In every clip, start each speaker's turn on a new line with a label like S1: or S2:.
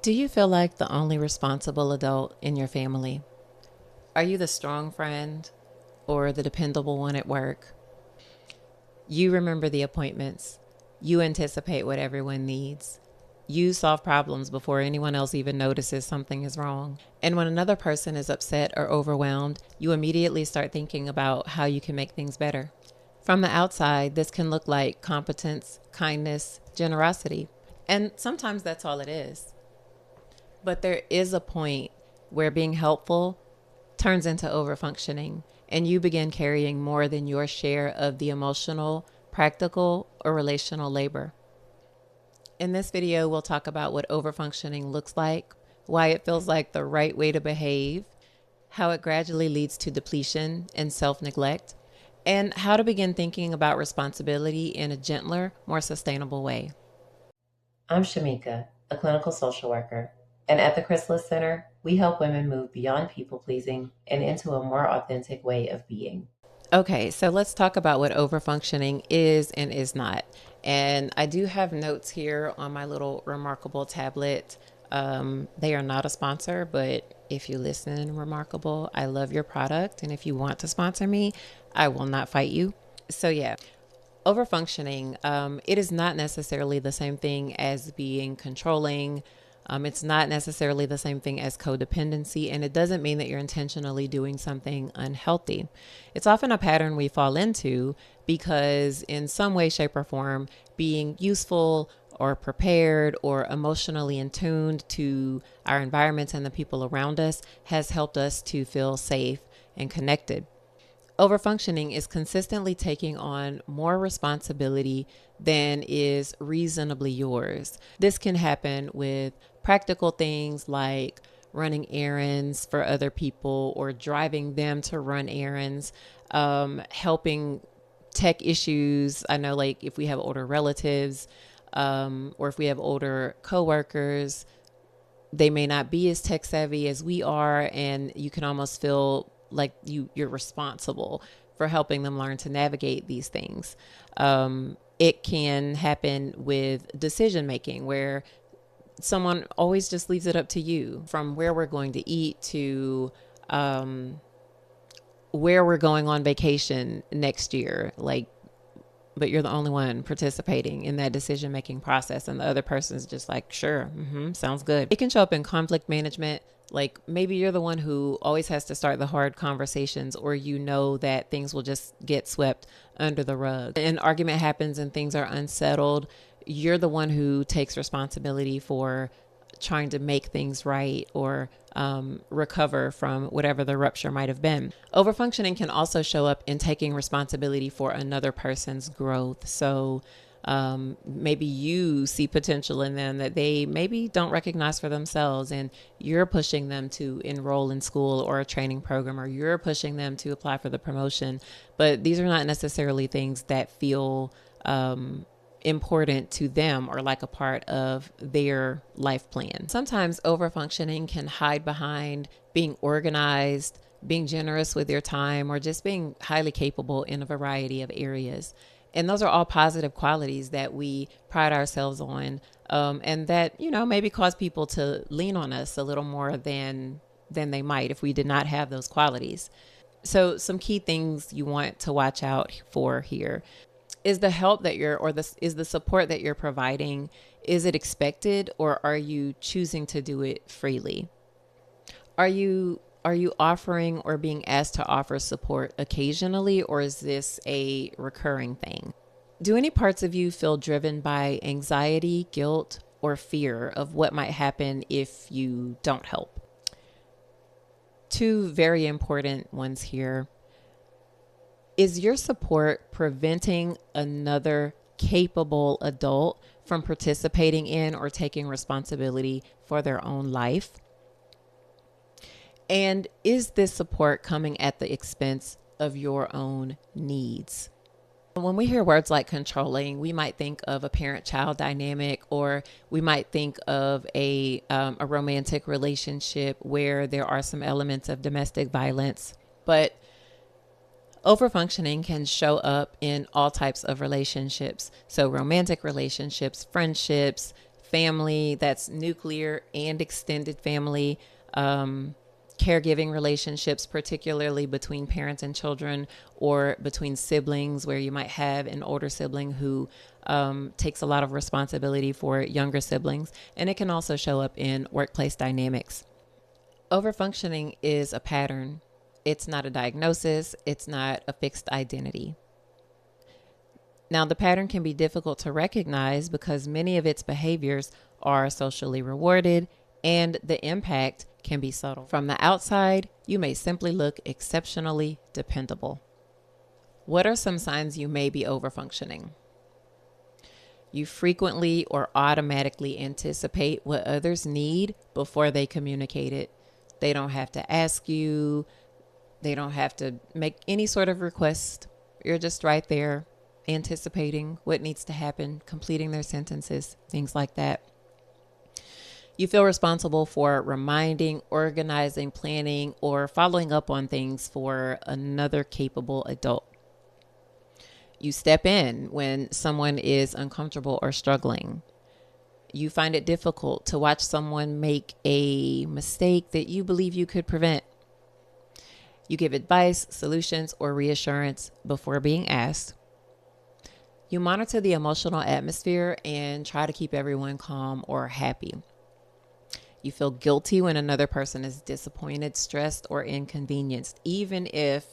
S1: Do you feel like the only responsible adult in your family? Are you the strong friend or the dependable one at work? You remember the appointments. You anticipate what everyone needs. You solve problems before anyone else even notices something is wrong. And when another person is upset or overwhelmed, you immediately start thinking about how you can make things better. From the outside, this can look like competence, kindness, generosity. And sometimes that's all it is. But there is a point where being helpful turns into overfunctioning, and you begin carrying more than your share of the emotional, practical, or relational labor. In this video, we'll talk about what overfunctioning looks like, why it feels like the right way to behave, how it gradually leads to depletion and self-neglect, and how to begin thinking about responsibility in a gentler, more sustainable way. I'm Shameka, a clinical social worker, and at the Chrysalis Center, we help women move beyond people-pleasing and into a more authentic way of being. Okay, so let's talk about what overfunctioning is and is not. And I do have notes here on my little Remarkable tablet. They are not a sponsor, but if you listen, Remarkable, I love your product. And if you want to sponsor me, I will not fight you. So, yeah. Overfunctioning, it is not necessarily the same thing as being controlling. It's not necessarily the same thing as codependency, and it doesn't mean that you're intentionally doing something unhealthy. It's often a pattern we fall into because in some way, shape, or form, being useful or prepared or emotionally in tuned to our environments and the people around us has helped us to feel safe and connected. Overfunctioning is consistently taking on more responsibility than is reasonably yours. This can happen with practical things like running errands for other people or driving them to run errands, helping tech issues. I know, like, if we have older relatives or if we have older coworkers, they may not be as tech savvy as we are, and you can almost feel like you're responsible for helping them learn to navigate these things. It can happen with decision making where someone always just leaves it up to you, from where we're going to eat to where we're going on vacation next year. Like, but you're the only one participating in that decision making process, and the other person's just like, sure, sounds good. It can show up in conflict management. Like, maybe you're the one who always has to start the hard conversations, or you know that things will just get swept under the rug. An argument happens and things are unsettled. You're the one who takes responsibility for trying to make things right or recover from whatever the rupture might have been. Overfunctioning can also show up in taking responsibility for another person's growth. So maybe you see potential in them that they maybe don't recognize for themselves, and you're pushing them to enroll in school or a training program, or you're pushing them to apply for the promotion. But these are not necessarily things that feel important to them or like a part of their life plan. Sometimes overfunctioning can hide behind being organized, being generous with your time, or just being highly capable in a variety of areas. And those are all positive qualities that we pride ourselves on, and that, maybe cause people to lean on us a little more than they might if we did not have those qualities. So some key things you want to watch out for here. Is the help that is the support that you're providing, is it expected, or are you choosing to do it freely? Are you offering or being asked to offer support occasionally, or is this a recurring thing? Do any parts of you feel driven by anxiety, guilt, or fear of what might happen if you don't help? Two very important ones here. Is your support preventing another capable adult from participating in or taking responsibility for their own life? And is this support coming at the expense of your own needs? When we hear words like controlling, we might think of a parent-child dynamic, or we might think of a romantic relationship where there are some elements of domestic violence. But overfunctioning can show up in all types of relationships. So romantic relationships, friendships, family that's nuclear and extended family, caregiving relationships, particularly between parents and children or between siblings, where you might have an older sibling who takes a lot of responsibility for younger siblings. And it can also show up in workplace dynamics. Overfunctioning is a pattern. It's not a diagnosis. It's not a fixed identity. Now, the pattern can be difficult to recognize because many of its behaviors are socially rewarded and the impact can be subtle. From the outside, you may simply look exceptionally dependable. What are some signs you may be overfunctioning? You frequently or automatically anticipate what others need before they communicate it. They don't have to ask you. They don't have to make any sort of request. You're just right there anticipating what needs to happen, completing their sentences, things like that. You feel responsible for reminding, organizing, planning, or following up on things for another capable adult. You step in when someone is uncomfortable or struggling. You find it difficult to watch someone make a mistake that you believe you could prevent. You give advice, solutions, or reassurance before being asked. You monitor the emotional atmosphere and try to keep everyone calm or happy. You feel guilty when another person is disappointed, stressed, or inconvenienced, even if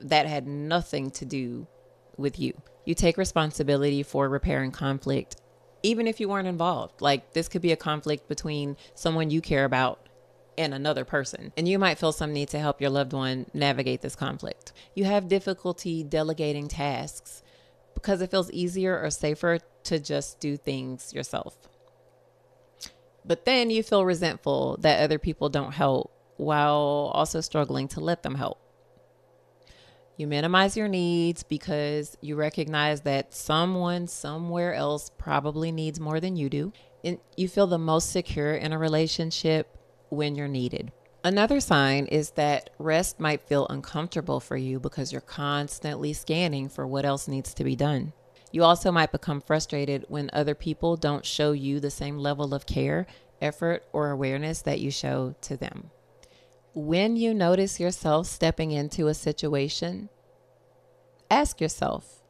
S1: that had nothing to do with you. You take responsibility for repairing conflict, even if you weren't involved. Like, this could be a conflict between someone you care about and another person, and you might feel some need to help your loved one navigate this conflict. You have difficulty delegating tasks because it feels easier or safer to just do things yourself. But then you feel resentful that other people don't help while also struggling to let them help. You minimize your needs because you recognize that someone somewhere else probably needs more than you do. And you feel the most secure in a relationship when you're needed. Another sign is that rest might feel uncomfortable for you because you're constantly scanning for what else needs to be done. You also might become frustrated when other people don't show you the same level of care, effort, or awareness that you show to them. When you notice yourself stepping into a situation, ask yourself,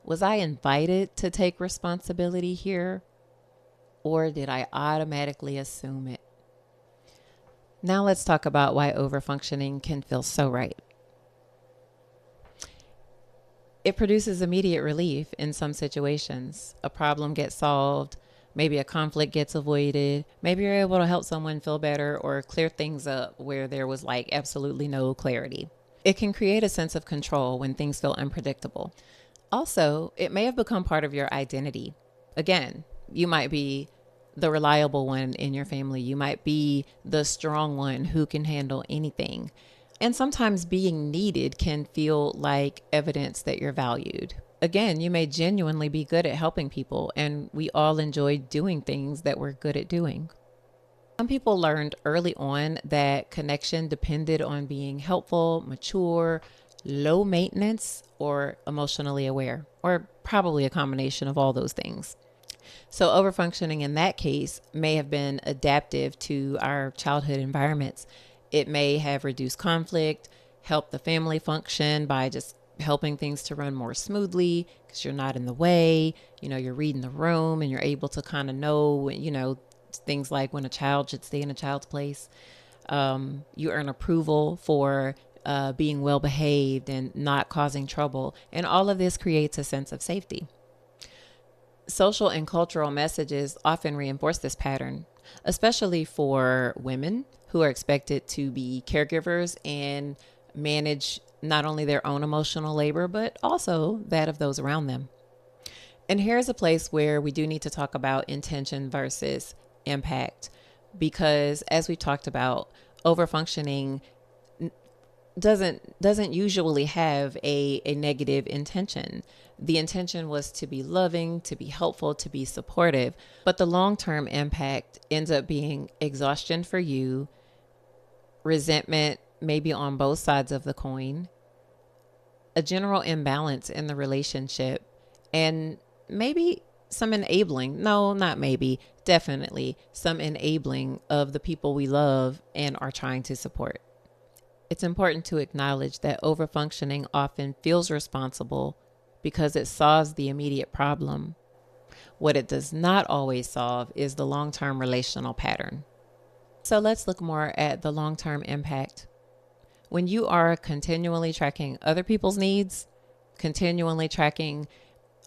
S1: was I invited to take responsibility here, or did I automatically assume it? Now let's talk about why overfunctioning can feel so right. It produces immediate relief in some situations. A problem gets solved, maybe a conflict gets avoided, maybe you're able to help someone feel better or clear things up where there was like absolutely no clarity. It can create a sense of control when things feel unpredictable. Also, it may have become part of your identity. Again, you might be the reliable one in your family. You might be the strong one who can handle anything. And sometimes being needed can feel like evidence that you're valued. Again, you may genuinely be good at helping people, and we all enjoy doing things that we're good at doing. Some people learned early on that connection depended on being helpful, mature, low maintenance, or emotionally aware, or probably a combination of all those things. So overfunctioning in that case may have been adaptive to our childhood environments. It may have reduced conflict, helped the family function by just helping things to run more smoothly because you're not in the way. You're reading the room and you're able to kind of know, things like when a child should stay in a child's place. You earn approval for being well behaved and not causing trouble. And all of this creates a sense of safety. Social and cultural messages often reinforce this pattern, especially for women who are expected to be caregivers and manage not only their own emotional labor, but also that of those around them. And here's a place where we do need to talk about intention versus impact, because as we talked about, overfunctioning doesn't usually have a negative intention. The intention was to be loving, to be helpful, to be supportive, but the long-term impact ends up being exhaustion for you, resentment maybe on both sides of the coin, a general imbalance in the relationship, and maybe some enabling, no, not maybe, definitely some enabling of the people we love and are trying to support. It's important to acknowledge that overfunctioning often feels responsible because it solves the immediate problem. What it does not always solve is the long-term relational pattern. So let's look more at the long-term impact. When you are continually tracking other people's needs, continually tracking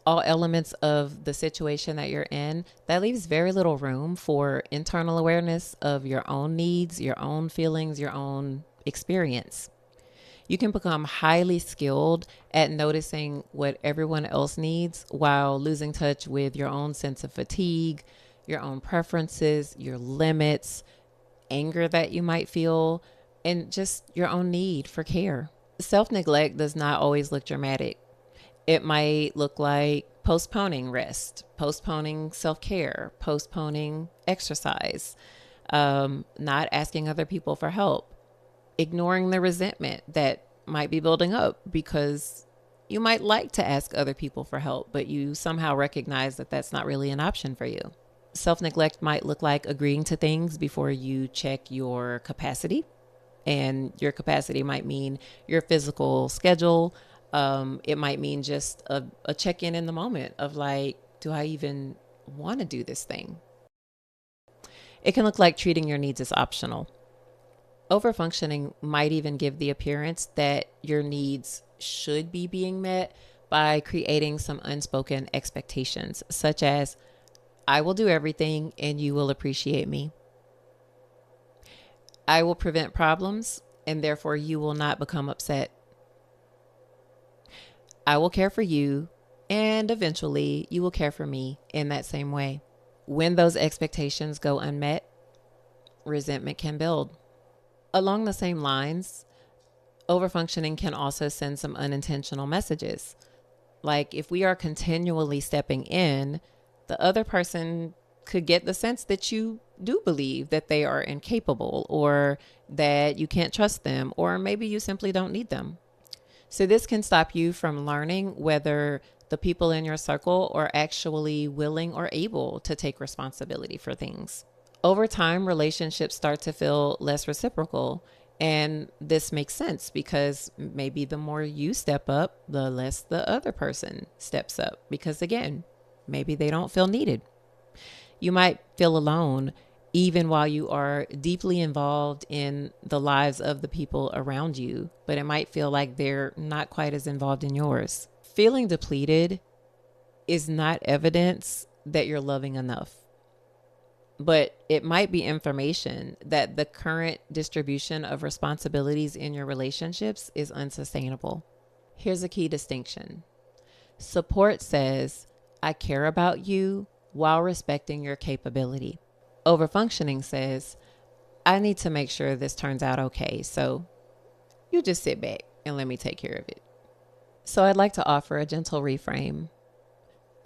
S1: all elements of the situation that you're in, that leaves very little room for internal awareness of your own needs, your own feelings, your own experience. You can become highly skilled at noticing what everyone else needs while losing touch with your own sense of fatigue, your own preferences, your limits, anger that you might feel, and just your own need for care. Self-neglect does not always look dramatic. It might look like postponing rest, postponing self-care, postponing exercise, not asking other people for help, ignoring the resentment that might be building up because you might like to ask other people for help, but you somehow recognize that that's not really an option for you. Self-neglect might look like agreeing to things before you check your capacity. And your capacity might mean your physical schedule. It might mean just a check-in in the moment of like, do I even want to do this thing? It can look like treating your needs as optional. Overfunctioning might even give the appearance that your needs should be being met by creating some unspoken expectations, such as, I will do everything and you will appreciate me. I will prevent problems and therefore you will not become upset. I will care for you and eventually you will care for me in that same way. When those expectations go unmet, resentment can build. Along the same lines, overfunctioning can also send some unintentional messages. Like if we are continually stepping in, the other person could get the sense that you do believe that they are incapable or that you can't trust them, or maybe you simply don't need them. So this can stop you from learning whether the people in your circle are actually willing or able to take responsibility for things. Over time, relationships start to feel less reciprocal. And this makes sense because maybe the more you step up, the less the other person steps up. Because again, maybe they don't feel needed. You might feel alone even while you are deeply involved in the lives of the people around you, but it might feel like they're not quite as involved in yours. Feeling depleted is not evidence that you're loving enough, but it might be information that the current distribution of responsibilities in your relationships is unsustainable. Here's a key distinction. Support says, I care about you while respecting your capability. Overfunctioning says, I need to make sure this turns out okay, so you just sit back and let me take care of it. So I'd like to offer a gentle reframe.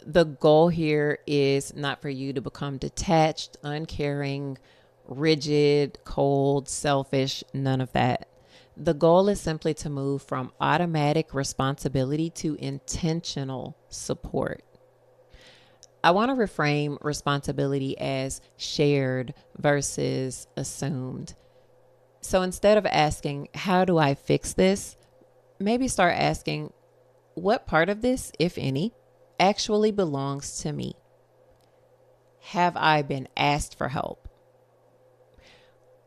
S1: The goal here is not for you to become detached, uncaring, rigid, cold, selfish, none of that. The goal is simply to move from automatic responsibility to intentional support. I want to reframe responsibility as shared versus assumed. So instead of asking, how do I fix this? Maybe start asking, what part of this, if any, actually belongs to me? Have I been asked for help?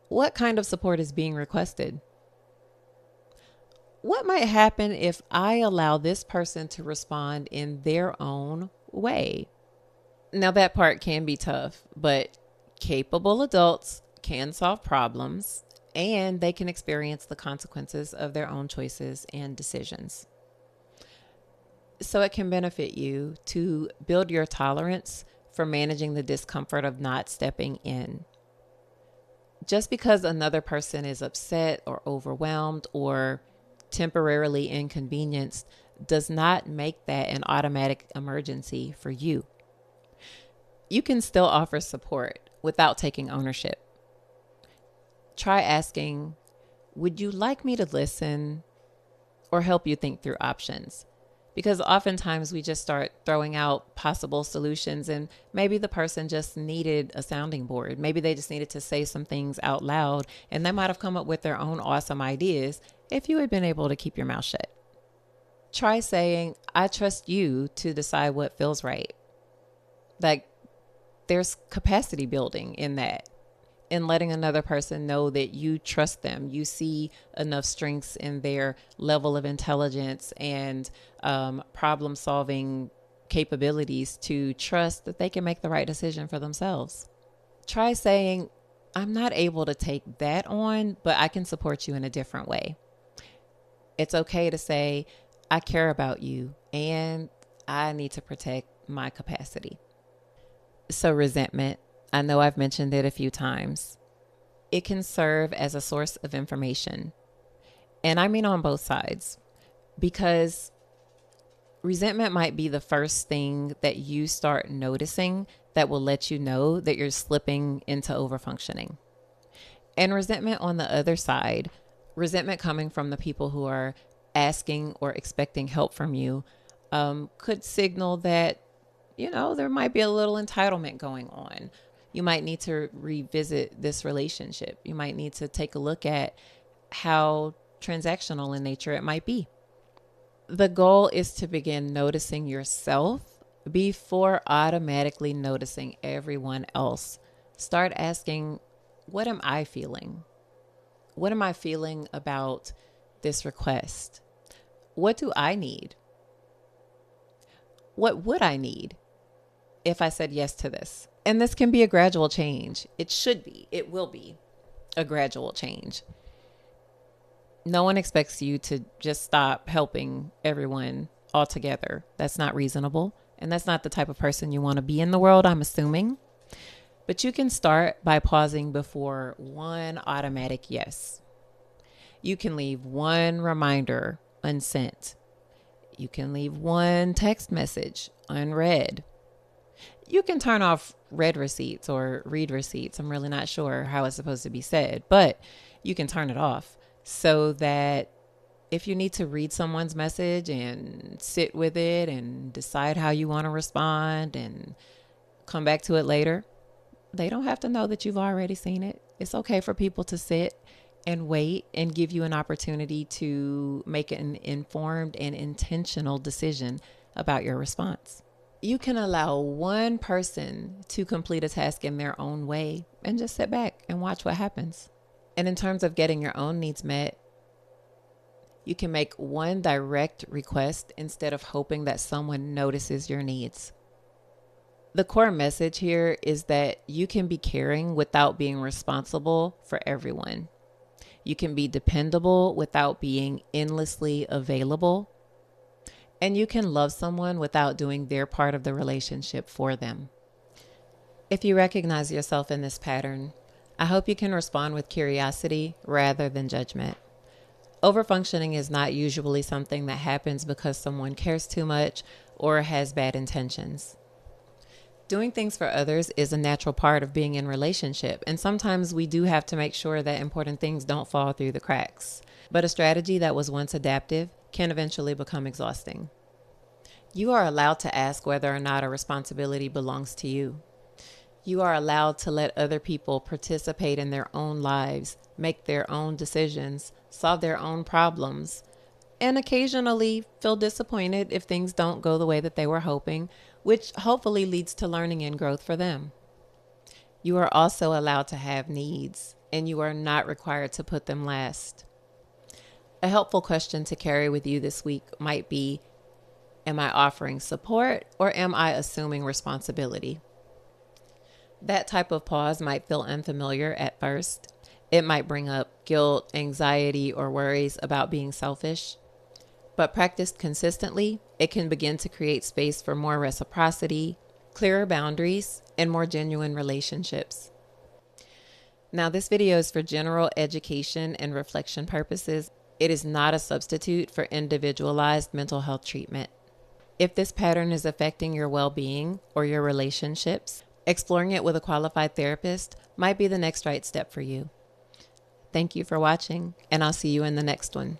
S1: What kind of support is being requested? What might happen if I allow this person to respond in their own way? Now that part can be tough, but capable adults can solve problems and they can experience the consequences of their own choices and decisions. So it can benefit you to build your tolerance for managing the discomfort of not stepping in. Just because another person is upset or overwhelmed or temporarily inconvenienced does not make that an automatic emergency for you. You can still offer support without taking ownership. Try asking, would you like me to listen or help you think through options? Because oftentimes we just start throwing out possible solutions, and maybe the person just needed a sounding board. Maybe they just needed to say some things out loud, and they might have come up with their own awesome ideas if you had been able to keep your mouth shut. Try saying, I trust you to decide what feels right. Like, there's capacity building in that, in letting another person know that you trust them. You see enough strengths in their level of intelligence and problem solving capabilities to trust that they can make the right decision for themselves. Try saying, I'm not able to take that on, but I can support you in a different way. It's okay to say, I care about you and I need to protect my capacity. So resentment, I know I've mentioned it a few times. It can serve as a source of information. And I mean on both sides, because resentment might be the first thing that you start noticing that will let you know that you're slipping into overfunctioning. And resentment on the other side, resentment coming from the people who are asking or expecting help from you, could signal that, there might be a little entitlement going on. You might need to revisit this relationship. You might need to take a look at how transactional in nature it might be. The goal is to begin noticing yourself before automatically noticing everyone else. Start asking, what am I feeling? What am I feeling about this request? What do I need? What would I need if I said yes to this? And this can be a gradual change. It should be. It will be a gradual change. No one expects you to just stop helping everyone altogether. That's not reasonable. And that's not the type of person you want to be in the world, I'm assuming. But you can start by pausing before one automatic yes. You can leave one reminder unsent. You can leave one text message unread. You can turn off read receipts or read receipts. I'm really not sure how it's supposed to be said, but you can turn it off so that if you need to read someone's message and sit with it and decide how you want to respond and come back to it later, they don't have to know that you've already seen it. It's okay for people to sit and wait and give you an opportunity to make an informed and intentional decision about your response. You can allow one person to complete a task in their own way and just sit back and watch what happens. And in terms of getting your own needs met, you can make one direct request instead of hoping that someone notices your needs. The core message here is that you can be caring without being responsible for everyone. You can be dependable without being endlessly available. And you can love someone without doing their part of the relationship for them. If you recognize yourself in this pattern, I hope you can respond with curiosity rather than judgment. Overfunctioning is not usually something that happens because someone cares too much or has bad intentions. Doing things for others is a natural part of being in a relationship, and sometimes we do have to make sure that important things don't fall through the cracks. But a strategy that was once adaptive can eventually become exhausting. You are allowed to ask whether or not a responsibility belongs to you. You are allowed to let other people participate in their own lives, make their own decisions, solve their own problems, and occasionally feel disappointed if things don't go the way that they were hoping, which hopefully leads to learning and growth for them. You are also allowed to have needs, and you are not required to put them last. A helpful question to carry with you this week might be, am I offering support or am I assuming responsibility? That type of pause might feel unfamiliar at first. It might bring up guilt, anxiety, or worries about being selfish. But practiced consistently, it can begin to create space for more reciprocity, clearer boundaries, and more genuine relationships. Now, this video is for general education and reflection purposes. It is not a substitute for individualized mental health treatment. If this pattern is affecting your well-being or your relationships, exploring it with a qualified therapist might be the next right step for you. Thank you for watching, and I'll see you in the next one.